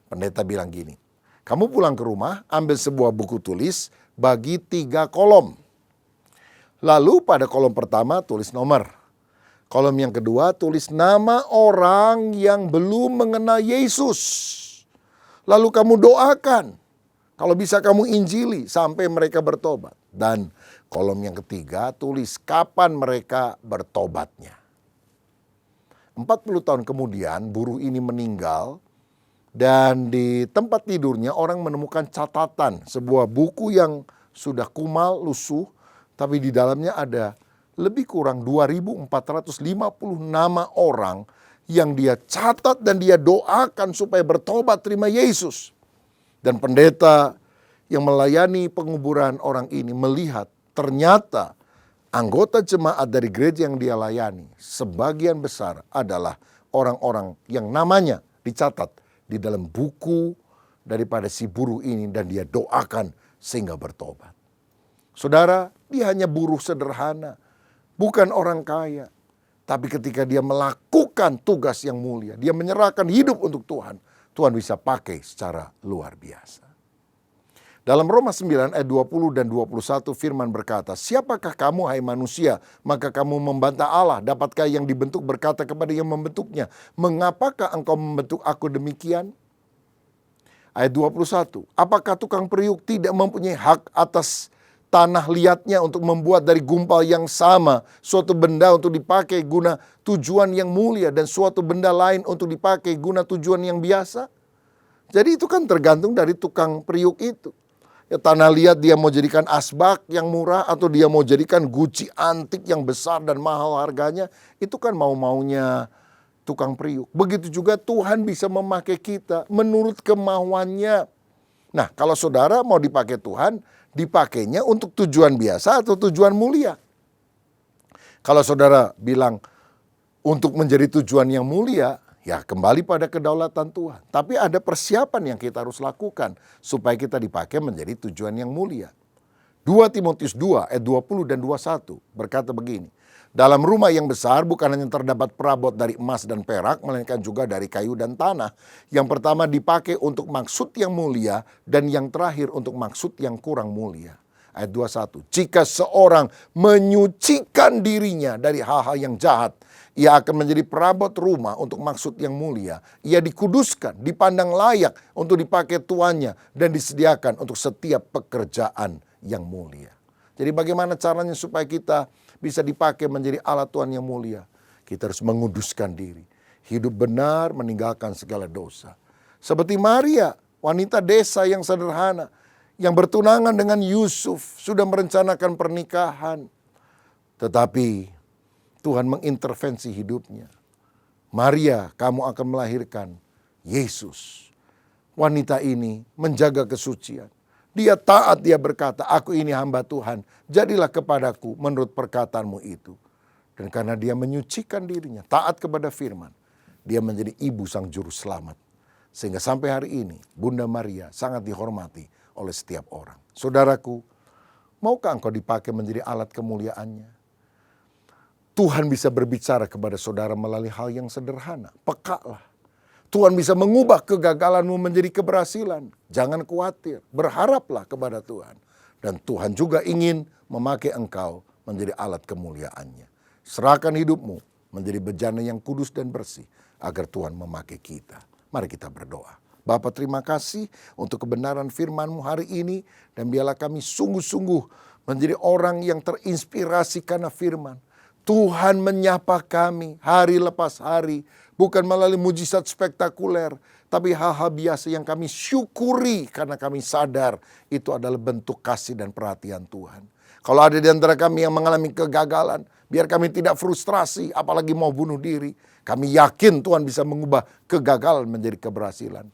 Pendeta bilang gini, kamu pulang ke rumah, ambil sebuah buku tulis, bagi 3 kolom. Lalu pada kolom pertama tulis nomor. Kolom yang kedua tulis nama orang yang belum mengenal Yesus. Lalu kamu doakan. Kalau bisa kamu injili sampai mereka bertobat. Dan kolom yang ketiga tulis kapan mereka bertobatnya. 40 tahun kemudian buruh ini meninggal. Dan di tempat tidurnya orang menemukan catatan, sebuah buku yang sudah kumal, lusuh, tapi di dalamnya ada lebih kurang 2.450 nama orang yang dia catat dan dia doakan supaya bertobat terima Yesus. Dan pendeta yang melayani penguburan orang ini melihat ternyata anggota jemaat dari gereja yang dia layani, sebagian besar adalah orang-orang yang namanya dicatat di dalam buku daripada si buruh ini dan dia doakan sehingga bertobat. Saudara, dia hanya buruh sederhana, bukan orang kaya. Tapi ketika dia melakukan tugas yang mulia, dia menyerahkan hidup untuk Tuhan, Tuhan bisa pakai secara luar biasa. Dalam Roma 9 ayat 20 dan 21 firman berkata, siapakah kamu hai manusia, maka kamu membantah Allah, dapatkah yang dibentuk berkata kepada yang membentuknya, mengapakah engkau membentuk aku demikian? Ayat 21, apakah tukang periuk tidak mempunyai hak atas tanah liatnya untuk membuat dari gumpal yang sama suatu benda untuk dipakai guna tujuan yang mulia dan suatu benda lain untuk dipakai guna tujuan yang biasa? Jadi itu kan tergantung dari tukang periuk itu. Ya, tanah liat dia mau jadikan asbak yang murah atau dia mau jadikan guci antik yang besar dan mahal harganya. Itu kan mau-maunya tukang periuk. Begitu juga Tuhan bisa memakai kita menurut kemauannya. Nah, kalau saudara mau dipakai Tuhan, dipakainya untuk tujuan biasa atau tujuan mulia. Kalau saudara bilang untuk menjadi tujuan yang mulia, Ya kembali pada kedaulatan Tuhan. Tapi ada persiapan yang kita harus lakukan supaya kita dipakai menjadi tujuan yang mulia. 2 Timotius 2 ayat 20 dan 21 berkata begini. Dalam rumah yang besar bukan hanya terdapat perabot dari emas dan perak, melainkan juga dari kayu dan tanah. Yang pertama dipakai untuk maksud yang mulia dan yang terakhir untuk maksud yang kurang mulia. Ayat 21. Jika seorang menyucikan dirinya dari hal-hal yang jahat, ia akan menjadi perabot rumah untuk maksud yang mulia. Ia dikuduskan, dipandang layak untuk dipakai tuannya dan disediakan untuk setiap pekerjaan yang mulia. Jadi bagaimana caranya supaya kita bisa dipakai menjadi alat Tuhan yang mulia? Kita harus menguduskan diri. Hidup benar, meninggalkan segala dosa. Seperti Maria, wanita desa yang sederhana, yang bertunangan dengan Yusuf, sudah merencanakan pernikahan. Tetapi Tuhan mengintervensi hidupnya. Maria, kamu akan melahirkan Yesus. Wanita ini menjaga kesucian. Dia taat, dia berkata, aku ini hamba Tuhan, jadilah kepadaku menurut perkataanmu itu. Dan karena dia menyucikan dirinya, taat kepada firman, dia menjadi ibu sang juru selamat. Sehingga sampai hari ini, Bunda Maria sangat dihormati oleh setiap orang. Saudaraku, maukah engkau dipakai menjadi alat kemuliaannya? Tuhan bisa berbicara kepada saudara melalui hal yang sederhana. Pekalah. Tuhan bisa mengubah kegagalanmu menjadi keberhasilan. Jangan khawatir, berharaplah kepada Tuhan. Dan Tuhan juga ingin memakai engkau menjadi alat kemuliaannya. Serahkan hidupmu menjadi bejana yang kudus dan bersih agar Tuhan memakai kita. Mari kita berdoa. Bapa, terima kasih untuk kebenaran firman-Mu hari ini. Dan biarlah kami sungguh-sungguh menjadi orang yang terinspirasi karena firman. Tuhan menyapa kami hari lepas hari. Bukan melalui mujizat spektakuler, tapi hal-hal biasa yang kami syukuri karena kami sadar itu adalah bentuk kasih dan perhatian Tuhan. Kalau ada di antara kami yang mengalami kegagalan, biar kami tidak frustrasi, apalagi mau bunuh diri. Kami yakin Tuhan bisa mengubah kegagalan menjadi keberhasilan.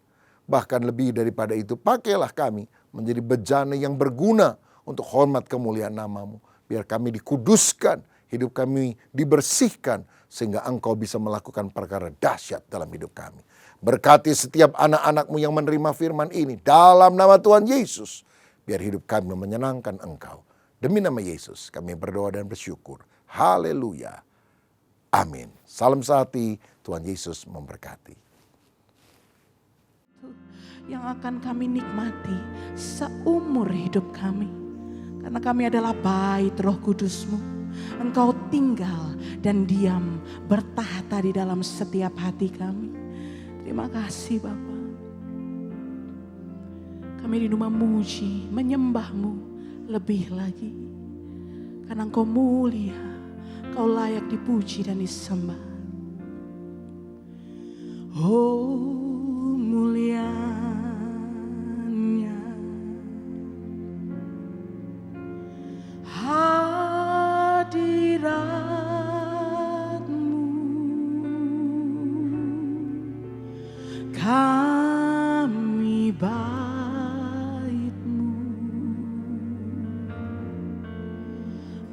Bahkan lebih daripada itu, pakailah kami menjadi bejana yang berguna untuk hormat kemuliaan nama-Mu. Biar kami dikuduskan, hidup kami dibersihkan, sehingga Engkau bisa melakukan perkara dahsyat dalam hidup kami. Berkati setiap anak-anak-Mu yang menerima firman ini dalam nama Tuhan Yesus. Biar hidup kami menyenangkan Engkau. Demi nama Yesus kami berdoa dan bersyukur. Haleluya. Amin. Salam sehati, Tuhan Yesus memberkati. Yang akan kami nikmati seumur hidup kami. Karena kami adalah bait Roh Kudus-Mu. Engkau tinggal dan diam bertahta di dalam setiap hati kami. Terima kasih Bapa. Kami rindu memuji, menyembah-Mu lebih lagi. Karena Engkau mulia, Engkau layak dipuji dan disembah. Oh mulianya kami bait-Mu,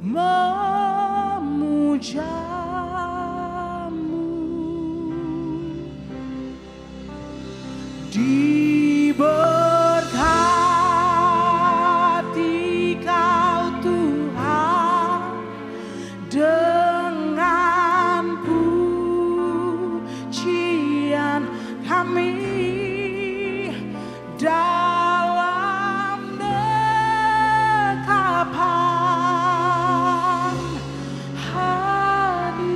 memuja-Mu, diberkati Kau Tuhan dengan pujian kami dalam dekapan hadirat-Mu.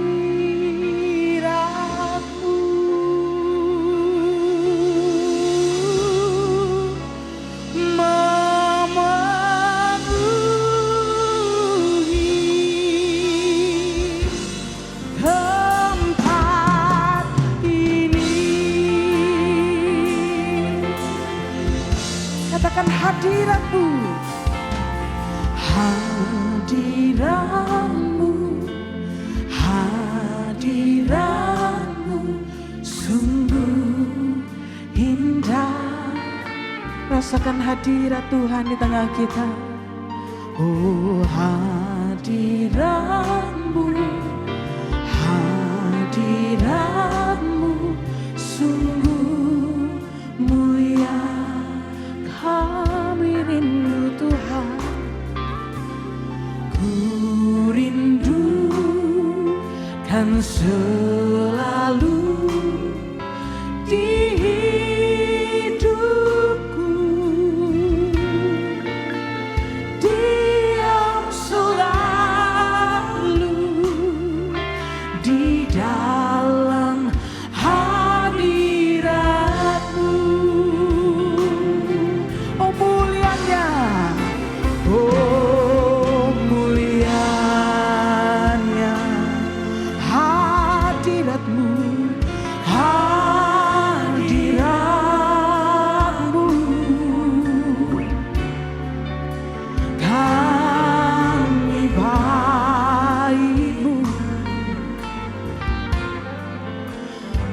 Memenuhi tempat ini. Katakan hadirat-Mu, hadirat-Mu, hadirat-Mu sungguh indah. Rasakan hadirat Tuhan di tengah kita. Oh hadirat-Mu, hadirat-Mu dan selalu di hidupku. Diam selalu di dalam hadirat-Mu. Oh mulianya, oh mulianya hadirat-Mu, Hadirat-Mu, kami baik-Mu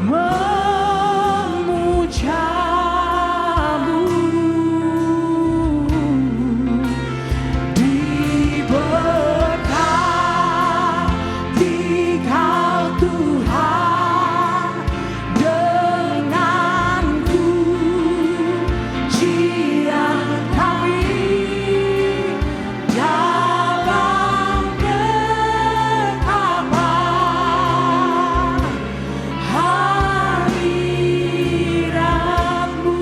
memuja-Mu. Diberkati Kau Tuhan dengan pujian kami dalam genggaman hadirat-Mu.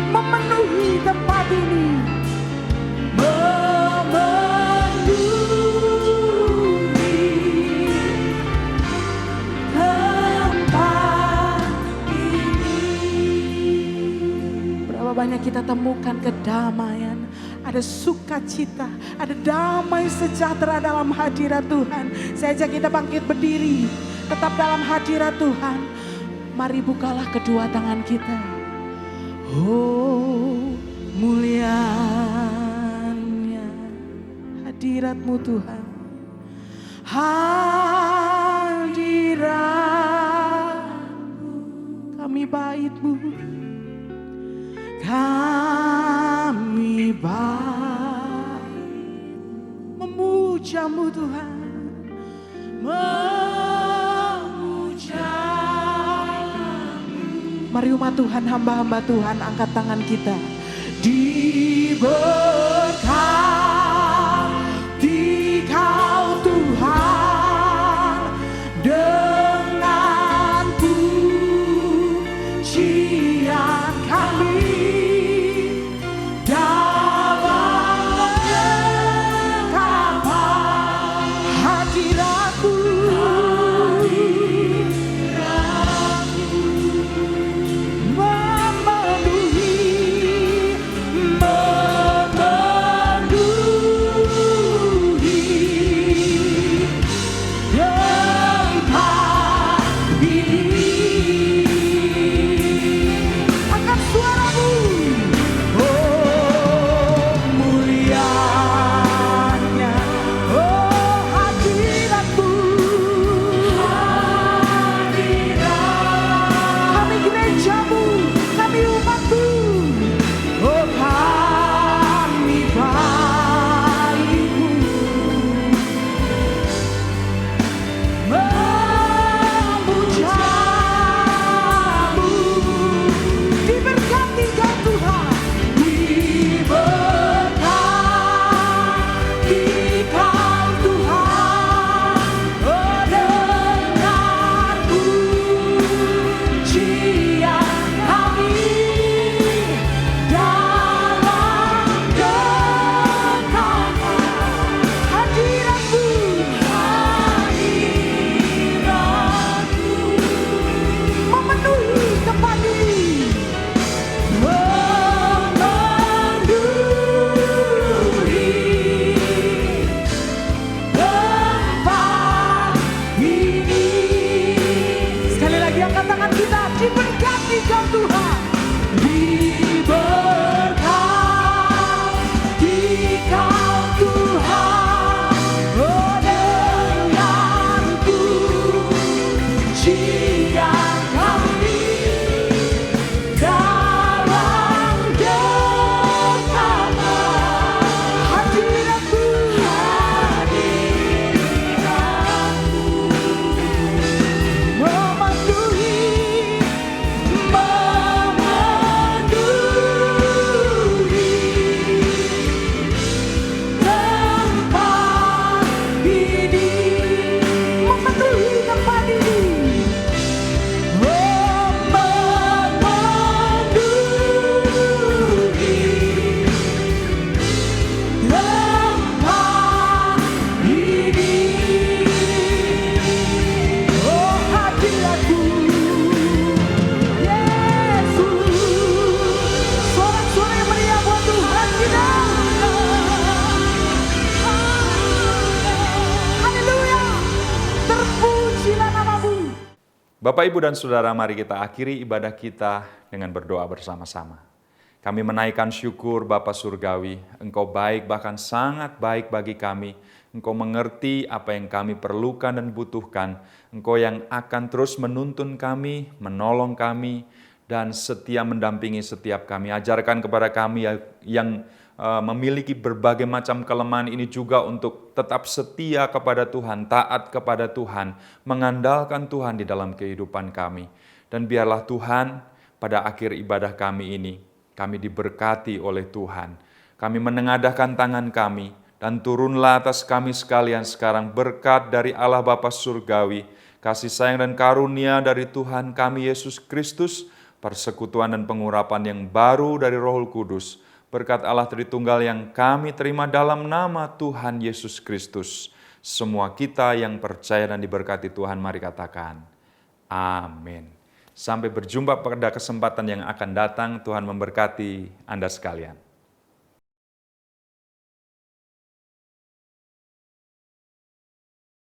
memenuhi tempat ini. Berapa banyak kita temukan kedamaian, ada sukacita, ada damai sejahtera dalam hadirat Tuhan. Saya ajak kita bangkit berdiri, tetap dalam hadirat Tuhan. Mari bukalah kedua tangan kita. Oh mulianya hadirat-Mu Tuhan. Hadirat-Mu, kami bait-Mu, kami baik memuja-Mu Tuhan, memuja-Mu. Mari umat Tuhan, hamba-hamba Tuhan, angkat tangan kita. Diberkati Kau Tuhan dengan pujian kami dalam genggaman hadirat-Mu. Angkat suaramu. Oh mulianya, Oh hadirat-Mu, kami gereja-Mu, kami umat-Mu. oh kami baik-Mu memuja-Mu. Diberkati Kau Tuhan. Diberkati Kau Tuhan, oh dengan pujian kami dalam genggaman Hadirat-Mu, hadirat-Mu. memenuhi tempat ini. Sekali lagi angkat tangan kita. Diberkati Kau Tuhan. Diberkati Kau Tuhan, oh dengan pujian kami dalam genggaman Hadirat-Mu, hadirat-Mu. Memenuhi Bapak, Ibu, dan Saudara, mari kita akhiri ibadah kita dengan berdoa bersama-sama. Kami menaikkan syukur Bapa Surgawi, Engkau baik, bahkan sangat baik bagi kami. Engkau mengerti apa yang kami perlukan dan butuhkan. Engkau yang akan terus menuntun kami, menolong kami, dan setia mendampingi setiap kami. Ajarkan kepada kami yang memiliki berbagai macam kelemahan ini juga untuk tetap setia kepada Tuhan, taat kepada Tuhan, mengandalkan Tuhan di dalam kehidupan kami. Dan biarlah Tuhan pada akhir ibadah kami ini, kami diberkati oleh Tuhan. Kami menengadahkan tangan kami, dan turunlah atas kami sekalian sekarang berkat dari Allah Bapa Surgawi, kasih sayang dan karunia dari Tuhan kami Yesus Kristus, persekutuan dan pengurapan yang baru dari Roh Kudus, berkat Allah Tritunggal yang kami terima dalam nama Tuhan Yesus Kristus. Semua kita yang percaya dan diberkati Tuhan, mari katakan, amin. Sampai berjumpa pada kesempatan yang akan datang. Tuhan memberkati Anda sekalian.